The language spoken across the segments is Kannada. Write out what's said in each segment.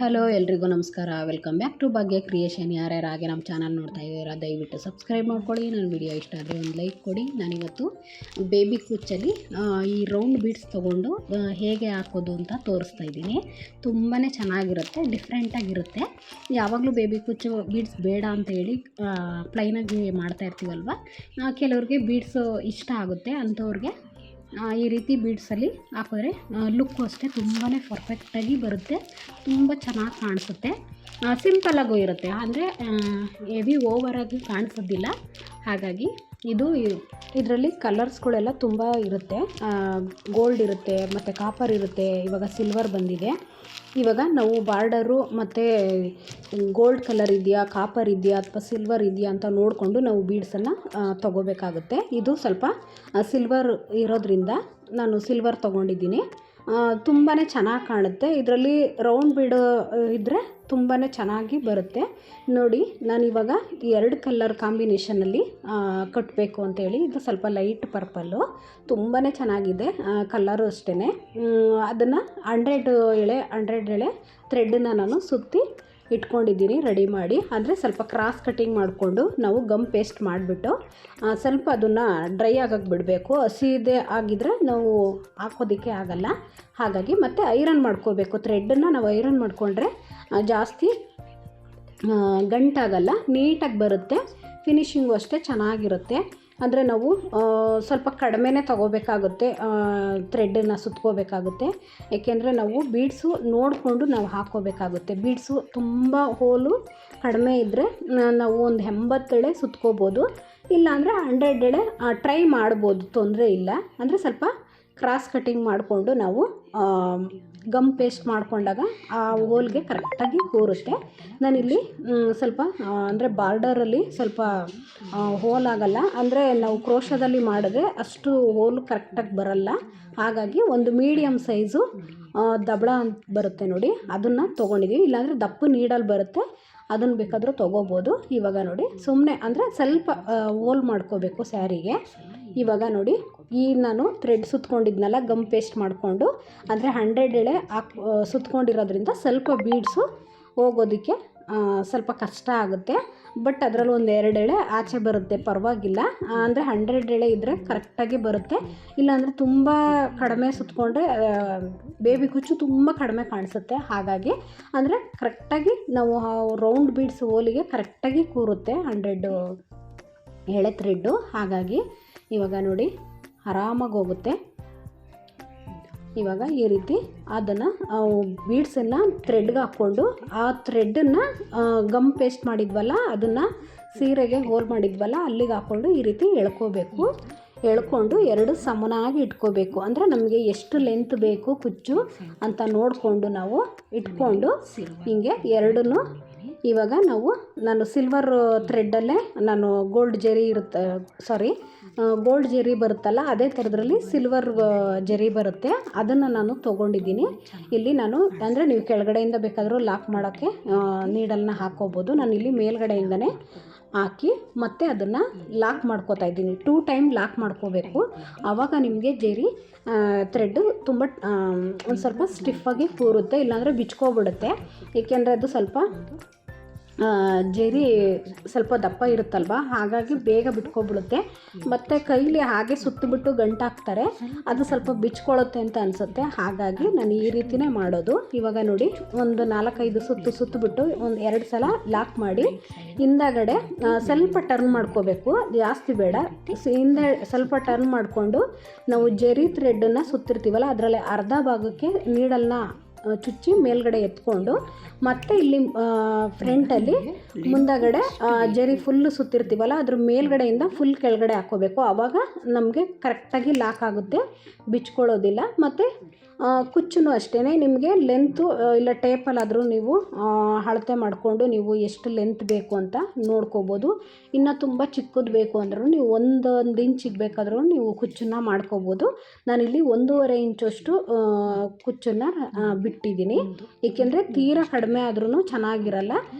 ಹಲೋ ಎಲ್ರಿಗೂ ನಮಸ್ಕಾರ. Welcome back to Bhagya creation. ಯಾರ್ಯಾರು ಹಾಗೆ ನಮ್ಮ ಚಾನಲ್ ನೋಡ್ತಾ ಇದ್ದೀರಾ ದಯವಿಟ್ಟು ಸಬ್ಸ್ಕ್ರೈಬ್ ಮಾಡ್ಕೊಳ್ಳಿ. ನನ್ನ ವಿಡಿಯೋ ಇಷ್ಟ ಆದರೆ ಒಂದು ಲೈಕ್ ಕೊಡಿ. ನಾನಿವತ್ತು ಬೇಬಿ ಕುಚ್ಚಲ್ಲಿ ಈ ರೌಂಡ್ ಬೀಡ್ಸ್ ತೊಗೊಂಡು ಹೇಗೆ ಹಾಕೋದು ಅಂತ ತೋರಿಸ್ತಾ ಇದ್ದೀನಿ. ತುಂಬಾ ಚೆನ್ನಾಗಿರುತ್ತೆ, ಡಿಫ್ರೆಂಟಾಗಿರುತ್ತೆ. ಯಾವಾಗಲೂ ಬೇಬಿ ಕುಚ್ಚು ಬೀಡ್ಸ್ ಬೇಡ ಅಂತ ಹೇಳಿ ಪ್ಲೈನಾಗಿ ಮಾಡ್ತಾ ಇರ್ತೀವಲ್ವ, ಕೆಲವ್ರಿಗೆ ಬೀಡ್ಸು ಇಷ್ಟ ಆಗುತ್ತೆ. ಅಂಥವ್ರಿಗೆ ಈ ರೀತಿ ಬೀಡ್ಸಲ್ಲಿ ಹಾಕಿದ್ರೆ ಲುಕ್ಕು ಅಷ್ಟೇ ತುಂಬಾ ಪರ್ಫೆಕ್ಟಾಗಿ ಬರುತ್ತೆ, ತುಂಬ ಚೆನ್ನಾಗಿ ಕಾಣಿಸುತ್ತೆ. ಸಿಂಪಲ್ಲಾಗೂ ಇರುತ್ತೆ, ಅಂದರೆ ಹೆವಿ ಓವರಾಗಿ ಕಾಣಿಸೋದಿಲ್ಲ. ಹಾಗಾಗಿ ಇದರಲ್ಲಿ ಕಲರ್ಸ್ಗಳೆಲ್ಲ ತುಂಬ ಇರುತ್ತೆ. ಗೋಲ್ಡ್ ಇರುತ್ತೆ, ಮತ್ತು ಕಾಪರ್ ಇರುತ್ತೆ, ಇವಾಗ ಸಿಲ್ವರ್ ಬಂದಿದೆ. ಇವಾಗ ನಾವು ಬಾರ್ಡರು ಮತ್ತು ಗೋಲ್ಡ್ ಕಲರ್ ಇದೆಯಾ, ಕಾಪರ್ ಇದೆಯಾ ಅಥವಾ ಸಿಲ್ವರ್ ಇದೆಯಾ ಅಂತ ನೋಡಿಕೊಂಡು ನಾವು ಬೀಡ್ಸನ್ನು ತೊಗೋಬೇಕಾಗುತ್ತೆ. ಇದು ಸ್ವಲ್ಪ ಸಿಲ್ವರ್ ಇರೋದ್ರಿಂದ ನಾನು ಸಿಲ್ವರ್ ತೊಗೊಂಡಿದ್ದೀನಿ. ತುಂಬಾ ಚೆನ್ನಾಗಿ ಕಾಣುತ್ತೆ. ಇದರಲ್ಲಿ ರೌಂಡ್ ಬೀಡು ಇದ್ದರೆ ತುಂಬಾ ಚೆನ್ನಾಗಿ ಬರುತ್ತೆ. ನೋಡಿ, ನಾನಿವಾಗ 2 ಕಲರ್ ಕಾಂಬಿನೇಷನಲ್ಲಿ ಕಟ್ಟಬೇಕು ಅಂತೇಳಿ, ಇದು ಸ್ವಲ್ಪ ಲೈಟ್ ಪರ್ಪಲ್ಲು, ತುಂಬಾ ಚೆನ್ನಾಗಿದೆ ಕಲ್ಲರು ಅಷ್ಟೇ. ಅದನ್ನು 100 ಎಳೆ ಥ್ರೆಡ್ಡನ್ನು ನಾನು ಸುತ್ತಿ ಇಟ್ಕೊಂಡಿದ್ದೀನಿ ರೆಡಿ ಮಾಡಿ. ಅಂದರೆ ಸ್ವಲ್ಪ ಕ್ರಾಸ್ ಕಟ್ಟಿಂಗ್ ಮಾಡಿಕೊಂಡು ನಾವು ಗಮ್ ಪೇಸ್ಟ್ ಮಾಡಿಬಿಟ್ಟು ಸ್ವಲ್ಪ ಅದನ್ನು ಡ್ರೈ ಆಗಕ್ಕೆ ಬಿಡಬೇಕು. ಹಸಿದೇ ಆಗಿದ್ರೆ ನಾವು ಹಾಕೋದಕ್ಕೆ ಆಗಲ್ಲ. ಹಾಗಾಗಿ ಮತ್ತೆ ಐರನ್ ಮಾಡ್ಕೋಬೇಕು. ಥ್ರೆಡ್ಡನ್ನು ನಾವು ಐರನ್ ಮಾಡಿಕೊಂಡ್ರೆ ಜಾಸ್ತಿ ಗಂಟಾಗಲ್ಲ, ನೀಟಾಗಿ ಬರುತ್ತೆ. ಫಿನಿಶಿಂಗು ಅಷ್ಟೇ ಚೆನ್ನಾಗಿರುತ್ತೆ. ಅಂದರೆ ನಾವು ಸ್ವಲ್ಪ ಕಡಿಮೆನೇ ತೊಗೋಬೇಕಾಗುತ್ತೆ, ಥ್ರೆಡ್ಡನ್ನು ಸುತ್ಕೋಬೇಕಾಗುತ್ತೆ. ಏಕೆಂದರೆ ನಾವು ಬೀಡ್ಸು ನೋಡಿಕೊಂಡು ನಾವು ಹಾಕ್ಕೋಬೇಕಾಗುತ್ತೆ. ಬೀಡ್ಸು ತುಂಬ ಹೋಲು ಕಡಿಮೆ ಇದ್ದರೆ ನಾವು ಒಂದು 80 ಎಳೆ ಸುತ್ಕೋಬೋದು, ಇಲ್ಲಾಂದರೆ 100 ಎಳೆ ಟ್ರೈ ಮಾಡ್ಬೋದು, ತೊಂದರೆ ಇಲ್ಲ. ಅಂದರೆ ಸ್ವಲ್ಪ ಕ್ರಾಸ್ ಕಟ್ಟಿಂಗ್ ಮಾಡಿಕೊಂಡು ನಾವು ಗಮ್ ಪೇಸ್ಟ್ ಮಾಡಿಕೊಂಡಾಗ ಆ ಹೋಲ್ಗೆ ಕರೆಕ್ಟಾಗಿ ಕೂರುತ್ತೆ. ನಾನಿಲ್ಲಿ ಸ್ವಲ್ಪ ಅಂದರೆ ಬಾರ್ಡರಲ್ಲಿ ಸ್ವಲ್ಪ ಹೋಲ್ ಆಗಲ್ಲ, ಅಂದರೆ ನಾವು ಕ್ರೋಶದಲ್ಲಿ ಮಾಡಿದ್ರೆ ಅಷ್ಟು ಹೋಲ್ ಕರೆಕ್ಟಾಗಿ ಬರಲ್ಲ. ಹಾಗಾಗಿ ಒಂದು ಮೀಡಿಯಮ್ ಸೈಜು ದಬಳ ಅಂತ ಬರುತ್ತೆ ನೋಡಿ, ಅದನ್ನು ತೊಗೊಂಡಿದ್ದೀವಿ. ಇಲ್ಲಾಂದರೆ ದಪ್ಪ ನೀಡಲ್ ಬರುತ್ತೆ, ಅದನ್ನು ಬೇಕಾದರೂ ತೊಗೋಬೋದು. ಇವಾಗ ನೋಡಿ, ಸುಮ್ಮನೆ ಅಂದರೆ ಸ್ವಲ್ಪ ಹೋಲ್ ಮಾಡ್ಕೋಬೇಕು ಸ್ಯಾರಿಗೆ. ಇವಾಗ ನೋಡಿ, ನಾನು ಥ್ರೆಡ್ ಸುತ್ಕೊಂಡಿದ್ನಲ್ಲ ಗಮ್ ಪೇಸ್ಟ್ ಮಾಡಿಕೊಂಡು, ಅಂದರೆ 100 ಎಳೆ ಸುತ್ಕೊಂಡಿರೋದ್ರಿಂದ ಸ್ವಲ್ಪ ಬೀಡ್ಸು ಹೋಗೋದಕ್ಕೆ ಸ್ವಲ್ಪ ಕಷ್ಟ ಆಗುತ್ತೆ. ಬಟ್ ಅದರಲ್ಲಿ ಒಂದು 2 ಎಳೆ ಆಚೆ ಬರುತ್ತೆ, ಪರವಾಗಿಲ್ಲ. ಅಂದರೆ 100 ಎಳೆ ಇದ್ದರೆ ಕರೆಕ್ಟಾಗಿ ಬರುತ್ತೆ. ಇಲ್ಲಾಂದರೆ ತುಂಬ ಕಡಿಮೆ ಸುತ್ಕೊಂಡ್ರೆ ಬೇಬಿ ಕುಚ್ಚು ತುಂಬ ಕಡಿಮೆ ಕಾಣಿಸುತ್ತೆ. ಹಾಗಾಗಿ ಅಂದರೆ ಕರೆಕ್ಟಾಗಿ ನಾವು ರೌಂಡ್ ಬೀಡ್ಸ್ ಹೋಲಿಗೆ ಕರೆಕ್ಟಾಗಿ ಕೂರುತ್ತೆ 100 ಎಳೆ ಥ್ರೆಡ್ಡು. ಹಾಗಾಗಿ ಇವಾಗ ನೋಡಿ, ಆರಾಮಾಗಿ ಹೋಗುತ್ತೆ. ಇವಾಗ ಈ ರೀತಿ ಅದನ್ನು ಬೀಡ್ಸನ್ನು ಥ್ರೆಡ್ಗೆ ಹಾಕ್ಕೊಂಡು, ಆ ಥ್ರೆಡ್ಡನ್ನು ಗಮ್ ಪೇಸ್ಟ್ ಮಾಡಿದ್ವಲ್ಲ, ಅದನ್ನು ಸೀರೆಗೆ ಹೋಲ್ ಮಾಡಿದ್ವಲ್ಲ ಅಲ್ಲಿಗೆ ಹಾಕ್ಕೊಂಡು ಈ ರೀತಿ ಎಳ್ಕೋಬೇಕು. ಎಳ್ಕೊಂಡು 2 ಸಮನಾಗಿ ಇಟ್ಕೋಬೇಕು. ಅಂದರೆ ನಮಗೆ ಎಷ್ಟು ಲೆಂತ್ ಬೇಕು ಕುಚ್ಚು ಅಂತ ನೋಡಿಕೊಂಡು ನಾವು ಇಟ್ಕೊಂಡು ಹಿಂಗೆ ಎರಡನ್ನೂ ಇವಾಗ ನಾನು ಸಿಲ್ವರ್ ಥ್ರೆಡ್ಡಲ್ಲೇ ನಾನು ಗೋಲ್ಡ್ ಜೆರಿ ಬರುತ್ತಲ್ಲ, ಅದೇ ಥರದ್ರಲ್ಲಿ ಸಿಲ್ವರ್ ಜೆರಿ ಬರುತ್ತೆ, ಅದನ್ನು ನಾನು ತೊಗೊಂಡಿದ್ದೀನಿ. ಇಲ್ಲಿ ನಾನು ಅಂದರೆ ನೀವು ಕೆಳಗಡೆಯಿಂದ ಬೇಕಾದರೂ ಲಾಕ್ ಮಾಡೋಕ್ಕೆ ನೀಡಲ್ನ ಹಾಕ್ಕೋಬೋದು. ನಾನು ಇಲ್ಲಿ ಮೇಲ್ಗಡೆಯಿಂದನೇ ಹಾಕಿ ಮತ್ತೆ ಅದನ್ನು ಲಾಕ್ ಮಾಡ್ಕೋತಾ ಇದ್ದೀನಿ. 2 ಟೈಮ್ ಲಾಕ್ ಮಾಡ್ಕೋಬೇಕು. ಆವಾಗ ನಿಮಗೆ ಜೆರಿ ಥ್ರೆಡ್ಡು ತುಂಬ ಒಂದು ಸ್ವಲ್ಪ ಸ್ಟಿಫಾಗಿ ಕೂರುತ್ತೆ, ಇಲ್ಲಾಂದರೆ ಬಿಚ್ಕೋಬಿಡುತ್ತೆ. ಏಕೆಂದರೆ ಅದು ಸ್ವಲ್ಪ ಜೆರಿ ಸ್ವಲ್ಪ ದಪ್ಪ ಇರುತ್ತಲ್ವ, ಹಾಗಾಗಿ ಬೇಗ ಬಿಟ್ಕೊಬಿಡುತ್ತೆ. ಮತ್ತು ಕೈಲಿ ಹಾಗೆ ಸುತ್ತಿಬಿಟ್ಟು ಗಂಟಾಕ್ತಾರೆ, ಅದು ಸ್ವಲ್ಪ ಬಿಚ್ಕೊಳ್ಳುತ್ತೆ ಅಂತ ಅನಿಸುತ್ತೆ. ಹಾಗಾಗಿ ನಾನು ಈ ರೀತಿಯೇ ಮಾಡೋದು. ಇವಾಗ ನೋಡಿ, ಒಂದು 4-5 ಸುತ್ತಿಬಿಟ್ಟು ಒಂದು 2 ಸಲ ಲಾಕ್ ಮಾಡಿ ಹಿಂದಗಡೆ ಸ್ವಲ್ಪ ಟರ್ನ್ ಮಾಡ್ಕೋಬೇಕು, ಜಾಸ್ತಿ ಬೇಡ. ಹಿಂದೆ ಸ್ವಲ್ಪ ಟರ್ನ್ ಮಾಡಿಕೊಂಡು ನಾವು ಜೆರಿ ಥ್ರೆಡ್ಡನ್ನು ಸುತ್ತಿರ್ತೀವಲ್ಲ, ಅದರಲ್ಲಿ ಅರ್ಧ ಭಾಗಕ್ಕೆ ನೀಡಲ್ನ ಚುಚ್ಚಿ ಮೇಲ್ಗಡೆ ಎತ್ಕೊಂಡು, ಮತ್ತು ಇಲ್ಲಿ ಫ್ರಂಟಲ್ಲಿ ಮುಂದಗಡೆ ಜರಿ ಫುಲ್ಲು ಸುತ್ತಿರ್ತೀವಲ್ಲ ಅದ್ರ ಮೇಲ್ಗಡೆಯಿಂದ ಫುಲ್ ಕೆಳಗಡೆ ಹಾಕ್ಕೋಬೇಕು. ಆವಾಗ ನಮಗೆ ಕರೆಕ್ಟಾಗಿ ಲಾಕ್ ಆಗುತ್ತೆ, ಬಿಚ್ಕೊಳ್ಳೋದಿಲ್ಲ. ಮತ್ತು ಕುಚ್ಚು ಅಷ್ಟೇ, ನಿಮಗೆ ಲೆಂತು ಇಲ್ಲ ಟೇಪಲ್ಲಾದರೂ ನೀವು ಅಳತೆ ಮಾಡಿಕೊಂಡು ನೀವು ಎಷ್ಟು ಲೆಂತ್ ಬೇಕು ಅಂತ ನೋಡ್ಕೋಬೋದು. ಇನ್ನು ತುಂಬ ಚಿಕ್ಕದು ಬೇಕು ಅಂದ್ರೂ ನೀವು 1 ಇಂಚಿಗೆ ಬೇಕಾದ್ರೂ ನೀವು ಕುಚ್ಚನ್ನು ಮಾಡ್ಕೋಬೋದು. ನಾನಿಲ್ಲಿ 1.5 ಇಂಚಷ್ಟು ಕುಚ್ಚನ್ನು ಬಿಟ್ಟಿದ್ದೀನಿ, ಏಕೆಂದರೆ ತೀರಾ ಕಡಿಮೆ ಆದ್ರೂ ಚೆನ್ನಾಗಿರಲ್ಲ.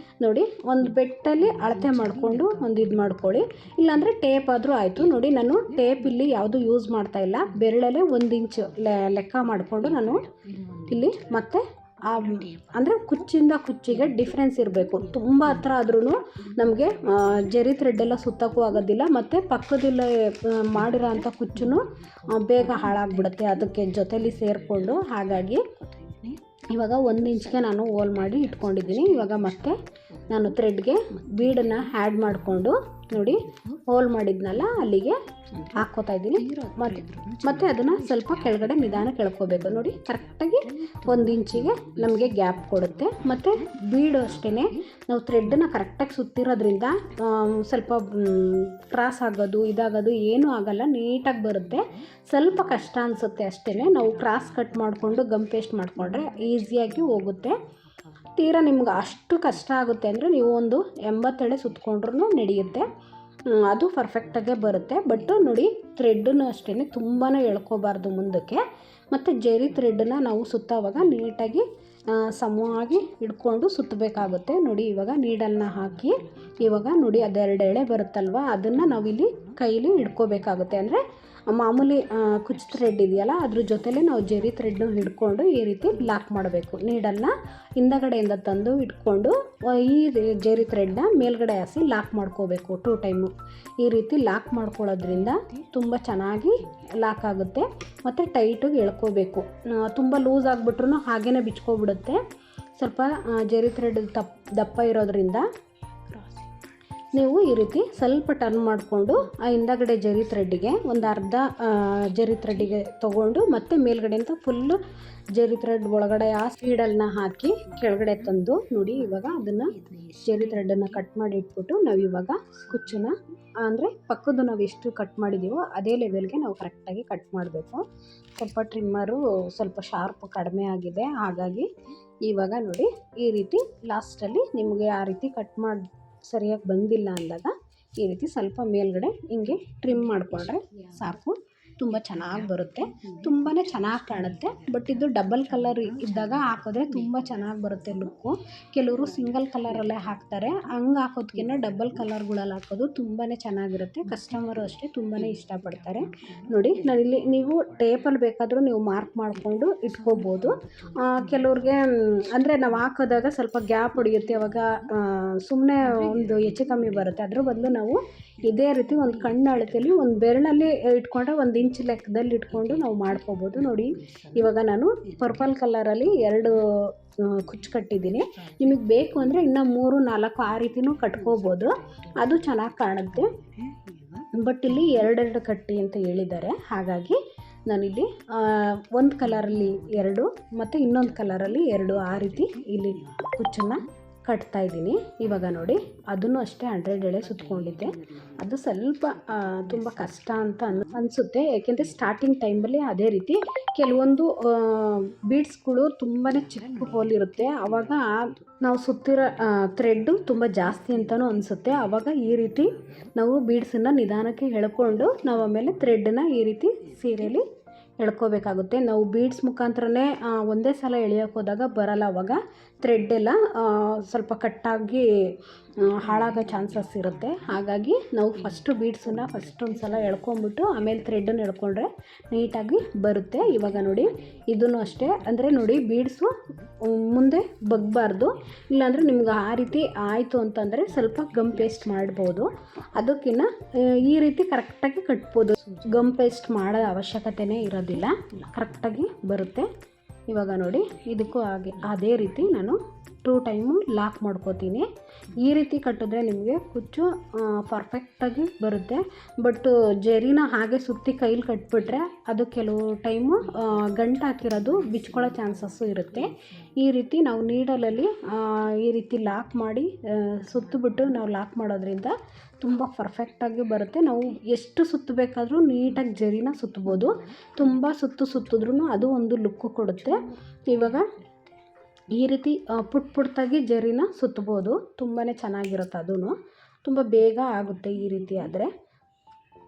ನೋಡಿ, ಒಂದು ಬೆಟ್ಟಲ್ಲಿ ಅಳತೆ ಮಾಡಿಕೊಂಡು ಒಂದು ಇದು ಮಾಡ್ಕೊಳ್ಳಿ, ಇಲ್ಲಾಂದರೆ ಟೇಪ್ ಆದರೂ ಆಯಿತು. ನೋಡಿ, ನಾನು ಟೇಪ್ ಇಲ್ಲಿ ಯಾವುದೂ ಯೂಸ್ ಮಾಡ್ತಾಯಿಲ್ಲ, ಬೆರಳಲ್ಲೇ 1 ಇಂಚು ಲೆಕ್ಕ ಮಾಡಿಕೊಂಡು ನಾನು ಇಲ್ಲಿ ಮತ್ತೆ ಅಂದರೆ ಕುಚ್ಚಿಂದ ಕುಚ್ಚಿಗೆ ಡಿಫ್ರೆನ್ಸ್ ಇರಬೇಕು. ತುಂಬ ಹತ್ರ ಆದ್ರೂ ನಮಗೆ ಜರಿ ಥ್ರೆಡ್ಡೆಲ್ಲ ಸುತ್ತಕ್ಕೂ ಆಗೋದಿಲ್ಲ, ಮತ್ತು ಪಕ್ಕದಲ್ಲೇ ಮಾಡಿರೋ ಅಂಥ ಕುಚ್ಚು ಬೇಗ ಹಾಳಾಗ್ಬಿಡುತ್ತೆ ಅದಕ್ಕೆ ಜೊತೇಲಿ ಸೇರಿಕೊಂಡು. ಹಾಗಾಗಿ ಇವಾಗ 1 ಇಂಚ್ಗೆ ನಾನು ಹೋಲ್ ಮಾಡಿ ಇಟ್ಕೊಂಡಿದ್ದೀನಿ. ಇವಾಗ ಮತ್ತೆ ನಾನು ಥ್ರೆಡ್ಗೆ ಬೀಡನ್ನು ಆ್ಯಡ್ ಮಾಡಿಕೊಂಡು ನೋಡಿ ಹೋಲ್ ಮಾಡಿದ್ನಲ್ಲ ಅಲ್ಲಿಗೆ ಹಾಕ್ಕೋತಾ ಇದ್ದೀನಿ. ಮತ್ತು ಅದನ್ನು ಸ್ವಲ್ಪ ಕೆಳಗಡೆ ನಿಧಾನಕ್ಕೆ ಎಳ್ಕೋಬೇಕು. ನೋಡಿ ಕರೆಕ್ಟಾಗಿ 1 ಇಂಚಿಗೆ ನಮಗೆ ಗ್ಯಾಪ್ ಕೊಡುತ್ತೆ. ಮತ್ತು ಬೀಡು ಅಷ್ಟೇ ನಾವು ಥ್ರೆಡ್ಡನ್ನು ಕರೆಕ್ಟಾಗಿ ಸುತ್ತಿರೋದ್ರಿಂದ ಸ್ವಲ್ಪ ಕ್ರಾಸ್ ಆಗೋದು ಇದಾಗೋದು ಏನೂ ಆಗೋಲ್ಲ, ನೀಟಾಗಿ ಬರುತ್ತೆ. ಸ್ವಲ್ಪ ಕಷ್ಟ ಅನಿಸುತ್ತೆ ಅಷ್ಟೇ. ನಾವು ಕ್ರಾಸ್ ಕಟ್ ಮಾಡಿಕೊಂಡು ಗಮ್ ಪೇಸ್ಟ್ ಮಾಡಿಕೊಂಡ್ರೆ ಈಸಿಯಾಗಿ ಹೋಗುತ್ತೆ. ತೀರಾ ನಿಮ್ಗೆ ಅಷ್ಟು ಕಷ್ಟ ಆಗುತ್ತೆ ಅಂದರೆ ನೀವು ಒಂದು 80 ಎಳೆ ಸುತ್ಕೊಂಡ್ರೂ ನಡೆಯುತ್ತೆ, ಅದು ಪರ್ಫೆಕ್ಟಾಗೇ ಬರುತ್ತೆ. ಬಟ್ ನೋಡಿ ಥ್ರೆಡ್ಡನ್ನು ಅಷ್ಟೇ ತುಂಬಾ ಎಳ್ಕೋಬಾರ್ದು ಮುಂದಕ್ಕೆ. ಮತ್ತು ಜರಿ ಥ್ರೆಡ್ಡನ್ನ ನಾವು ಸುತ್ತೋವಾಗ ನೀಟಾಗಿ ಸಮವಾಗಿ ಹಿಡ್ಕೊಂಡು ಸುತ್ತಬೇಕಾಗುತ್ತೆ. ನೋಡಿ ಇವಾಗ ನೀಡಲ್ನ ಹಾಕಿ ಇವಾಗ ನೋಡಿ ಅದೆರಡು ಎಳೆ ಬರುತ್ತಲ್ವ, ಅದನ್ನು ನಾವಿಲ್ಲಿ ಕೈಲಿ ಹಿಡ್ಕೋಬೇಕಾಗುತ್ತೆ. ಅಂದರೆ ಮಾಮೂಲಿ ಕುಚ್ಚು ಥ್ರೆಡ್ ಇದೆಯಲ್ಲ ಅದ್ರ ಜೊತೆಲೇ ನಾವು ಜರಿ ಥ್ರೆಡ್ನ ಹಿಡ್ಕೊಂಡು ಈ ರೀತಿ ಲಾಕ್ ಮಾಡಬೇಕು. ನೀಡಲ್ನ ಹಿಂದಗಡೆಯಿಂದ ತಂದು ಇಟ್ಕೊಂಡು ಈ ಜರಿ ಥ್ರೆಡ್ನ ಮೇಲ್ಗಡೆ ಹಾಸಿ ಲಾಕ್ ಮಾಡ್ಕೋಬೇಕು 2 ಟೈಮು. ಈ ರೀತಿ ಲಾಕ್ ಮಾಡ್ಕೊಳ್ಳೋದ್ರಿಂದ ತುಂಬ ಚೆನ್ನಾಗಿ ಲಾಕ್ ಆಗುತ್ತೆ. ಮತ್ತು ಟೈಟಾಗಿ ಎಳ್ಕೋಬೇಕು. ತುಂಬ ಲೂಸ್ ಆಗಿಬಿಟ್ರೂ ಹಾಗೇ ಬಿಚ್ಕೊಬಿಡುತ್ತೆ. ಸ್ವಲ್ಪ ಜರಿ ಥ್ರೆಡ್ ದಪ್ಪ ಇರೋದ್ರಿಂದ ನೀವು ಈ ರೀತಿ ಸ್ವಲ್ಪ ಟರ್ನ್ ಮಾಡಿಕೊಂಡು ಆ ಹಿಂದಗಡೆ ಜರಿ ಥ್ರೆಡ್ಡಿಗೆ ಒಂದು ಅರ್ಧ ಜರಿ ಥ್ರೆಡ್ಡಿಗೆ ತೊಗೊಂಡು ಮತ್ತೆ ಮೇಲ್ಗಡೆಯಿಂದ ಫುಲ್ಲು ಜರಿ ಥ್ರೆಡ್ ಒಳಗಡೆ ಆ ನೀಡಲ್ನ ಹಾಕಿ ಕೆಳಗಡೆ ತಂದು ನೋಡಿ ಇವಾಗ ಅದನ್ನು ಜರಿ ಥ್ರೆಡ್ಡನ್ನು ಕಟ್ ಮಾಡಿ ಇಟ್ಬಿಟ್ಟು ನಾವು ಇವಾಗ ಕುಚ್ಚನ್ನ ಅಂದರೆ ಪಕ್ಕದ್ದು ನಾವು ಎಷ್ಟು ಕಟ್ ಮಾಡಿದ್ದೀವೋ ಅದೇ ಲೆವೆಲ್ಗೆ ನಾವು ಕರೆಕ್ಟಾಗಿ ಕಟ್ ಮಾಡಬೇಕು. ಸ್ವಲ್ಪ ಟ್ರಿಮ್ಮರು ಸ್ವಲ್ಪ ಶಾರ್ಪ್ ಕಡಿಮೆ ಆಗಿದೆ, ಹಾಗಾಗಿ ಇವಾಗ ನೋಡಿ ಈ ರೀತಿ ಲಾಸ್ಟಲ್ಲಿ ನಿಮಗೆ ಆ ರೀತಿ ಕಟ್ ಮಾಡಿ ಸರಿಯಾಗಿ ಬಂದಿಲ್ಲ ಅಂದಾಗ ಈ ರೀತಿ ಸ್ವಲ್ಪ ಮೇಲ್ಗಡೆ ಹಿಂಗೆ ಟ್ರಿಮ್ ಮಾಡಿಕೊಂಡ್ರೆ ಸಾಕು. ತುಂಬ ಚೆನ್ನಾಗಿ ಬರುತ್ತೆ, ತುಂಬಾ ಚೆನ್ನಾಗಿ ಕಾಣುತ್ತೆ. ಬಟ್ ಇದು ಡಬಲ್ ಕಲರ್ ಇದ್ದಾಗ ಹಾಕಿದ್ರೆ ತುಂಬ ಚೆನ್ನಾಗಿ ಬರುತ್ತೆ ಲುಕ್ಕು. ಕೆಲವರು ಸಿಂಗಲ್ ಕಲರಲ್ಲೇ ಹಾಕ್ತಾರೆ, ಹಂಗೆ ಹಾಕೋದಕ್ಕಿಂತ ಡಬಲ್ ಕಲರ್ಗಳಲ್ಲಿ ಹಾಕೋದು ತುಂಬಾ ಚೆನ್ನಾಗಿರುತ್ತೆ. ಕಸ್ಟಮರು ಅಷ್ಟೇ ತುಂಬಾ ಇಷ್ಟಪಡ್ತಾರೆ. ನೋಡಿ ನಾನಿಲ್ಲಿ ನೀವು ಟೇಪಲ್ಲಿ ಬೇಕಾದರೂ ನೀವು ಮಾರ್ಕ್ ಮಾಡಿಕೊಂಡು ಇಟ್ಕೋಬೋದು. ಕೆಲವ್ರಿಗೆ ಅಂದರೆ ನಾವು ಹಾಕೋದಾಗ ಸ್ವಲ್ಪ ಗ್ಯಾಪ್ ಹೊಡೆಯುತ್ತೆ, ಅವಾಗ ಸುಮ್ಮನೆ ಒಂದು ಹೆಚ್ಚು ಕಮ್ಮಿ ಬರುತ್ತೆ. ಅದ್ರ ಬದಲು ನಾವು ಇದೇ ರೀತಿ ಒಂದು ಕಣ್ಣು ಅಳತೆಯಲ್ಲಿ ಒಂದು ಬೆರಳಲ್ಲಿ ಇಟ್ಕೊಂಡ್ರೆ 1 ಇಂಚ್ ಲೆಕ್ಕದಲ್ಲಿ ಇಟ್ಕೊಂಡು ನಾವು ಮಾಡ್ಕೋಬೋದು. ನೋಡಿ ಇವಾಗ ನಾನು ಪರ್ಪಲ್ ಕಲರಲ್ಲಿ 2 ಕುಚ್ಚು ಕಟ್ಟಿದ್ದೀನಿ. ನಿಮಗೆ ಬೇಕು ಅಂದರೆ ಇನ್ನೂ 3, 4 ಆ ರೀತಿನೂ ಕಟ್ಕೋಬೋದು, ಅದು ಚೆನ್ನಾಗಿ ಕಾಣುತ್ತೆ. ಬಟ್ ಇಲ್ಲಿ 2 ಕಟ್ಟಿ ಅಂತ ಹೇಳಿದ್ದಾರೆ, ಹಾಗಾಗಿ ನಾನಿಲ್ಲಿ ಒಂದು ಕಲರಲ್ಲಿ 2 ಮತ್ತು ಇನ್ನೊಂದು ಕಲರಲ್ಲಿ 2 ಆ ರೀತಿ ಇಲ್ಲಿ ಕುಚ್ಚನ್ನು ಕಟ್ತಾ ಇದ್ದೀನಿ. ಇವಾಗ ನೋಡಿ ಅದನ್ನು ಅಷ್ಟೇ 100 ಎಳೆ ಸುತ್ಕೊಂಡಿದ್ದೆ. ಅದು ಸ್ವಲ್ಪ ತುಂಬ ಕಷ್ಟ ಅಂತ ಅನಿಸುತ್ತೆ, ಏಕೆಂದರೆ ಸ್ಟಾರ್ಟಿಂಗ್ ಟೈಮಲ್ಲಿ ಅದೇ ರೀತಿ ಕೆಲವೊಂದು ಬೀಡ್ಸ್ಗಳು ತುಂಬಾ ಚಿಕ್ಕ ಹೋಲ್ ಇರುತ್ತೆ. ಆವಾಗ ನಾವು ಸುತ್ತಿರೋ ಥ್ರೆಡ್ಡು ತುಂಬ ಜಾಸ್ತಿ ಅಂತಲೂ ಅನಿಸುತ್ತೆ. ಆವಾಗ ಈ ರೀತಿ ನಾವು ಬೀಡ್ಸನ್ನು ನಿಧಾನಕ್ಕೆ ಎಳ್ಕೊಂಡು ನಾವು ಆಮೇಲೆ ಥ್ರೆಡ್ಡನ್ನ ಈ ರೀತಿ ಸೀರೆಯಲ್ಲಿ ಎಳ್ಕೋಬೇಕಾಗುತ್ತೆ. ನಾವು ಬೀಡ್ಸ್ ಮುಖಾಂತರನೇ ಒಂದೇ ಸಲ ಎಳೆಯೋಕೆ ಹೋದಾಗ ಬರಲ್ಲ, ಅವಾಗ ಥ್ರೆಡ್ಡೆಲ್ಲ ಸ್ವಲ್ಪ ಕಟ್ಟಾಗಿ ಹಾಳಾಗೋ ಚಾನ್ಸಸ್ ಇರುತ್ತೆ. ಹಾಗಾಗಿ ನಾವು ಫಸ್ಟು ಬೀಡ್ಸನ್ನು ಒಂದು ಸಲ ಎಳ್ಕೊಂಬಿಟ್ಟು ಆಮೇಲೆ ಥ್ರೆಡ್ಡನ್ನು ಎಳ್ಕೊಂಡ್ರೆ ನೀಟಾಗಿ ಬರುತ್ತೆ. ಇವಾಗ ನೋಡಿ ಇದನ್ನು ಅಷ್ಟೇ, ಅಂದರೆ ನೋಡಿ ಬೀಡ್ಸು ಮುಂದೆ ಬಗ್ಬಾರ್ದು, ಇಲ್ಲಾಂದರೆ ನಿಮ್ಗೆ ಆ ರೀತಿ ಆಯಿತು ಅಂತಂದರೆ ಸ್ವಲ್ಪ ಗಮ್ ಪೇಸ್ಟ್ ಮಾಡ್ಬೋದು. ಅದಕ್ಕಿಂತ ಈ ರೀತಿ ಕರೆಕ್ಟಾಗಿ ಕಟ್ಬೋದು, ಗಮ್ ಪೇಸ್ಟ್ ಮಾಡೋ ಅವಶ್ಯಕತೆಯೇ ಇರೋದಿಲ್ಲ, ಕರೆಕ್ಟಾಗಿ ಬರುತ್ತೆ. ಇವಾಗ ನೋಡಿ ಇದಕ್ಕೂ ಅದೇ ರೀತಿ ನಾನು 2 ಟೈಮು ಲಾಕ್ ಮಾಡ್ಕೋತೀನಿ. ಈ ರೀತಿ ಕಟ್ಟಿದ್ರೆ ನಿಮಗೆ ಕುಚ್ಚು ಪರ್ಫೆಕ್ಟಾಗಿ ಬರುತ್ತೆ. ಬಟ್ ಜರಿನ ಹಾಗೆ ಸುತ್ತಿ ಕೈಲಿ ಕಟ್ಬಿಟ್ರೆ ಅದು ಕೆಲವು ಟೈಮು ಗಂಟು ಹಾಕಿರೋದು ಬಿಚ್ಕೊಳ್ಳೋ ಚಾನ್ಸಸ್ಸು ಇರುತ್ತೆ. ಈ ರೀತಿ ನಾವು ನೀಡಲಲ್ಲಿ ಈ ರೀತಿ ಲಾಕ್ ಮಾಡಿ ಸುತ್ತಿಬಿಟ್ಟು ನಾವು ಲಾಕ್ ಮಾಡೋದ್ರಿಂದ ತುಂಬ ಪರ್ಫೆಕ್ಟಾಗಿ ಬರುತ್ತೆ. ನಾವು ಎಷ್ಟು ಸುತ್ತಬೇಕಾದ್ರೂ ನೀಟಾಗಿ ಜರಿನ ಸುತ್ತಬೋದು, ತುಂಬ ಸುತ್ತಿದ್ರೂ ಅದು ಒಂದು ಲುಕ್ಕು ಕೊಡುತ್ತೆ. ಇವಾಗ ಈ ರೀತಿ ಪುಟ್ಟಾಗಿ ಜರಿನ ಸುತ್ತಬೋದು, ತುಂಬಾ ಚೆನ್ನಾಗಿರುತ್ತೆ. ಅದೂ ತುಂಬ ಬೇಗ ಆಗುತ್ತೆ ಈ ರೀತಿ ಆದರೆ.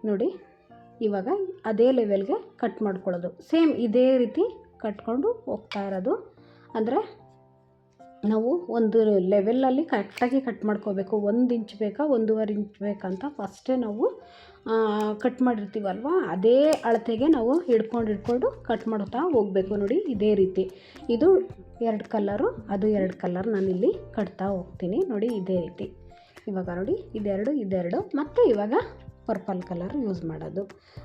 ನೋಡಿ ಇವಾಗ ಅದೇ ಲೆವೆಲ್ಗೆ ಕಟ್ ಮಾಡ್ಕೊಳ್ಳೋದು, ಸೇಮ್ ಇದೇ ರೀತಿ ಕಟ್ಕೊಂಡು ಹೋಗ್ತಾ ಇರೋದು. ಅಂದರೆ ನಾವು ಒಂದು ಲೆವೆಲಲ್ಲಿ ಕರೆಕ್ಟಾಗಿ ಕಟ್ ಮಾಡ್ಕೋಬೇಕು. 1 ಇಂಚ್ ಬೇಕಾ 1.5 ಇಂಚ್ ಬೇಕಂತ ಫಸ್ಟೇ ನಾವು ಕಟ್ ಮಾಡಿರ್ತೀವಲ್ವ, ಅದೇ ಅಳತೆಗೆ ನಾವು ಹಿಡ್ಕೊಂಡು ಕಟ್ ಮಾಡ್ತಾ ಹೋಗಬೇಕು. ನೋಡಿ ಇದೇ ರೀತಿ ಇದು 2 ಕಲರು, ಅದು 2 ಕಲರ್ ನಾನಿಲ್ಲಿ ಕಟ್ತಾ ಹೋಗ್ತೀನಿ. ನೋಡಿ ಇದೇ ರೀತಿ. ಇವಾಗ ನೋಡಿ ಇದೆರಡು ಮತ್ತು ಇವಾಗ ಪರ್ಪಲ್ ಕಲರ್ ಯೂಸ್ ಮಾಡೋದು.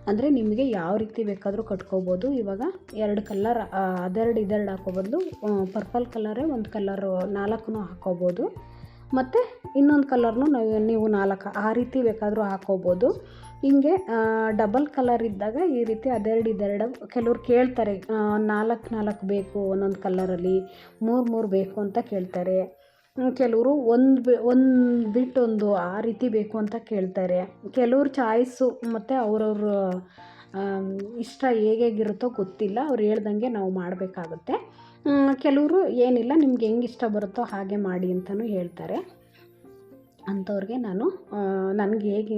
ಅಂದರೆ ನಿಮಗೆ ಯಾವ ರೀತಿ ಬೇಕಾದರೂ ಕಟ್ಕೋಬೋದು. ಇವಾಗ 2 ಕಲರ್ ಇದೆರಡು ಹಾಕೋ ಬದಲು ಪರ್ಪಲ್ ಕಲರೇ ಒಂದು ಕಲರು 4 ಹಾಕ್ಕೋಬೋದು. ಮತ್ತು ಇನ್ನೊಂದು ಕಲರ್ನು ನೀವು 4 ಆ ರೀತಿ ಬೇಕಾದರೂ ಹಾಕ್ಕೋಬೋದು. ಹಿಂಗೆ ಡಬಲ್ ಕಲರ್ ಇದ್ದಾಗ ಈ ರೀತಿ ಇದೆರಡು ಕೆಲವ್ರು ಕೇಳ್ತಾರೆ, 4 ಬೇಕು ಒಂದೊಂದು ಕಲರಲ್ಲಿ, 3 ಬೇಕು ಅಂತ ಕೇಳ್ತಾರೆ. ಕೆಲವರು ಒಂದು ಬಿಟ್ಟು ಒಂದು ಆ ರೀತಿ ಬೇಕು ಅಂತ ಕೇಳ್ತಾರೆ. ಕೆಲವ್ರ ಚಾಯ್ಸು ಮತ್ತು ಅವ್ರವ್ರ ಇಷ್ಟ ಹೇಗಿರುತ್ತೋ ಗೊತ್ತಿಲ್ಲ, ಅವ್ರು ಹೇಳ್ದಂಗೆ ನಾವು ಮಾಡಬೇಕಾಗುತ್ತೆ. ಕೆಲವರು ಏನಿಲ್ಲ ನಿಮ್ಗೆ ಹೆಂಗೆ ಇಷ್ಟ ಬರುತ್ತೋ ಹಾಗೆ ಮಾಡಿ ಅಂತಲೂ ಹೇಳ್ತಾರೆ. ಅಂಥವ್ರಿಗೆ ನಾನು ನನಗೆ ಹೇಗೆ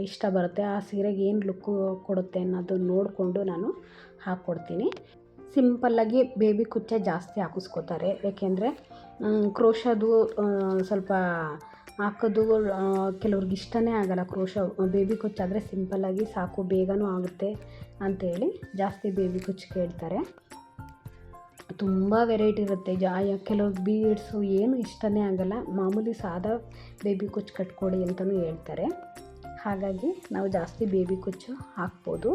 ಇಷ್ಟ ಬರುತ್ತೆ, ಆ ಸೀರೆಗೆ ಏನು ಲುಕ್ಕು ಕೊಡುತ್ತೆ ಅನ್ನೋದನ್ನ ನೋಡಿಕೊಂಡು ನಾನು ಹಾಕ್ಕೊಡ್ತೀನಿ. ಸಿಂಪಲ್ಲಾಗಿ ಬೇಬಿ ಕುಚ್ಚೆ ಜಾಸ್ತಿ ಹಾಕಿಸ್ಕೋತಾರೆ. ಏಕೆಂದರೆ ಕ್ರೋಶದು ಸ್ವಲ್ಪ ಹಾಕೋದು ಕೆಲವ್ರಿಗೆ ಇಷ್ಟನೇ ಆಗೋಲ್ಲ. ಬೇಬಿ ಕುಚ್ಚಾದರೆ ಸಿಂಪಲ್ಲಾಗಿ ಸಾಕು, ಬೇಗನೂ ಆಗುತ್ತೆ ಅಂಥೇಳಿ ಜಾಸ್ತಿ ಬೇಬಿ ಕುಚ್ಚು ಕೇಳ್ತಾರೆ. ತುಂಬ ವೆರೈಟಿ ಇರುತ್ತೆ. ಕೆಲವ್ರಿಗೆ ಬೀಡ್ಸು ಏನು ಇಷ್ಟನೇ ಆಗೋಲ್ಲ, ಮಾಮೂಲಿ ಸಾದಾ ಬೇಬಿ ಕುಚ್ಚು ಕಟ್ಕೊಡಿ ಅಂತಲೂ ಹೇಳ್ತಾರೆ. ಹಾಗಾಗಿ ನಾವು ಜಾಸ್ತಿ ಬೇಬಿ ಕುಚ್ಚು ಹಾಕ್ಬೋದು.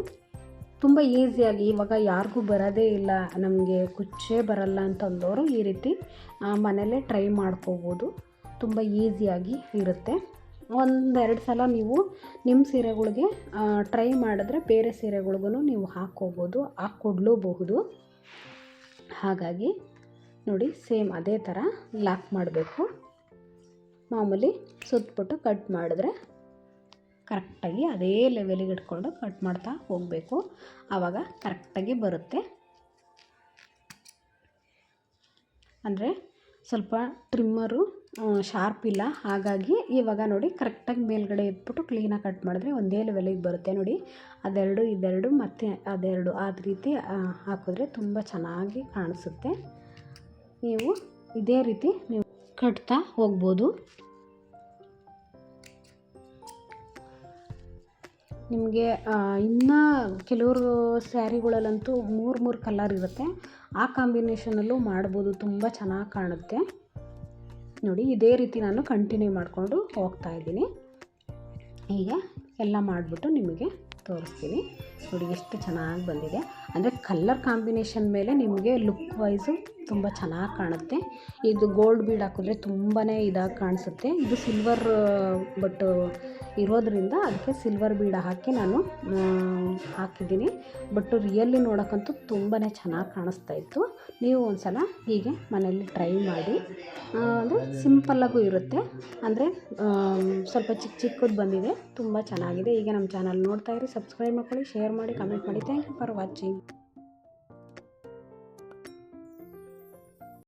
ತುಂಬ ಈಸಿಯಾಗಿ, ಇವಾಗ ಯಾರಿಗೂ ಬರೋದೇ ಇಲ್ಲ, ನಮಗೆ ಕುಚ್ಚೇ ಬರಲ್ಲ ಅಂತಂದವರು ಈ ರೀತಿ ಮನೇಲೇ ಟ್ರೈ ಮಾಡ್ಕೋಬೋದು. ತುಂಬ ಈಸಿಯಾಗಿ ಇರುತ್ತೆ. 1-2 ಸಲ ನೀವು ನಿಮ್ಮ ಸೀರೆಗಳಿಗೆ ಟ್ರೈ ಮಾಡಿದ್ರೆ ಬೇರೆ ಸೀರೆಗಳಿಗೂ ನೀವು ಹಾಕ್ಕೊಡ್ಲೂಬಹುದು. ಹಾಗಾಗಿ ನೋಡಿ ಸೇಮ್ ಅದೇ ಥರ ಲಾಕ್ ಮಾಡಬೇಕು. ಮಾಮೂಲಿ ಸುತ್ತಬಿಟ್ಟು ಕಟ್ ಮಾಡಿದ್ರೆ ಕರೆಕ್ಟಾಗಿ ಅದೇ ಲೆವೆಲಿಗೆ ಇಟ್ಕೊಂಡು ಕಟ್ ಮಾಡ್ತಾ ಹೋಗಬೇಕು. ಆವಾಗ ಕರೆಕ್ಟಾಗಿ ಬರುತ್ತೆ. ಅಂದರೆ ಸ್ವಲ್ಪ ಟ್ರಿಮ್ಮರು ಶಾರ್ಪ್ ಇಲ್ಲ, ಹಾಗಾಗಿ ಇವಾಗ ನೋಡಿ ಕರೆಕ್ಟಾಗಿ ಮೇಲ್ಗಡೆ ಇಟ್ಬಿಟ್ಟು ಕ್ಲೀನಾಗಿ ಕಟ್ ಮಾಡಿದ್ರೆ ಒಂದೇ ಲೆವೆಲಿಗೆ ಬರುತ್ತೆ. ನೋಡಿ ಇದೆರಡು ಮತ್ತು ಅದೆರಡು ಆ ರೀತಿ ಹಾಕಿದ್ರೆ ತುಂಬ ಚೆನ್ನಾಗಿ ಕಾಣಿಸುತ್ತೆ. ನೀವು ಇದೇ ರೀತಿ ನೀವು ಕಟ್ತಾ ಹೋಗ್ಬೋದು. ನಿಮಗೆ ಇನ್ನು ಕೆಲವರು ಸ್ಯಾರಿಗಳಲ್ಲಂತೂ 3 ಕಲರ್ ಇರುತ್ತೆ, ಆ ಕಾಂಬಿನೇಷನಲ್ಲೂ ಮಾಡ್ಬೋದು, ತುಂಬ ಚೆನ್ನಾಗಿ ಕಾಣುತ್ತೆ. ನೋಡಿ ಇದೇ ರೀತಿ ನಾನು ಕಂಟಿನ್ಯೂ ಮಾಡಿಕೊಂಡು ಹೋಗ್ತಾಯಿದ್ದೀನಿ. ಈಗ ಎಲ್ಲ ಮಾಡಿಬಿಟ್ಟು ನಿಮಗೆ ತೋರಿಸ್ತೀನಿ. ನೋಡಿ ಎಷ್ಟು ಚೆನ್ನಾಗಿ ಬಂದಿದೆ. ಅಂದರೆ ಕಲರ್ ಕಾಂಬಿನೇಷನ್ ಮೇಲೆ ನಿಮಗೆ ಲುಕ್ ವೈಸು ತುಂಬ ಚೆನ್ನಾಗಿ ಕಾಣುತ್ತೆ. ಇದು ಗೋಲ್ಡ್ ಬೀಡ್ ಹಾಕಿದ್ರೆ ತುಂಬಾ ಇದಾಗಿ ಕಾಣಿಸುತ್ತೆ. ಇದು ಸಿಲ್ವರ್ ಬಟ್ ಇರೋದ್ರಿಂದ ಅದಕ್ಕೆ ಸಿಲ್ವರ್ ಬೀಡ ಹಾಕಿ ನಾನು ಹಾಕಿದ್ದೀನಿ. ಬಟ್ ರಿಯಲ್ಲಿ ನೋಡೋಕ್ಕಂತೂ ತುಂಬಾ ಚೆನ್ನಾಗಿ ಕಾಣಿಸ್ತಾ ಇತ್ತು. ನೀವು ಒಂದು ಸಲ ಹೀಗೆ ಮನೆಯಲ್ಲಿ ಟ್ರೈ ಮಾಡಿ. ಅಂದರೆ ಸಿಂಪಲ್ಲಾಗೂ ಇರುತ್ತೆ, ಅಂದರೆ ಸ್ವಲ್ಪ ಚಿಕ್ಕದು ಬಂದಿದೆ, ತುಂಬ ಚೆನ್ನಾಗಿದೆ. ಈಗ ನಮ್ಮ ಚಾನಲ್ ನೋಡ್ತಾಯಿರಿ, ಸಬ್ಸ್ಕ್ರೈಬ್ ಮಾಡ್ಕೊಳ್ಳಿ, ಶೇರ್ ಮಾಡಿ, ಕಮೆಂಟ್ ಮಾಡಿ. Thank you for watching.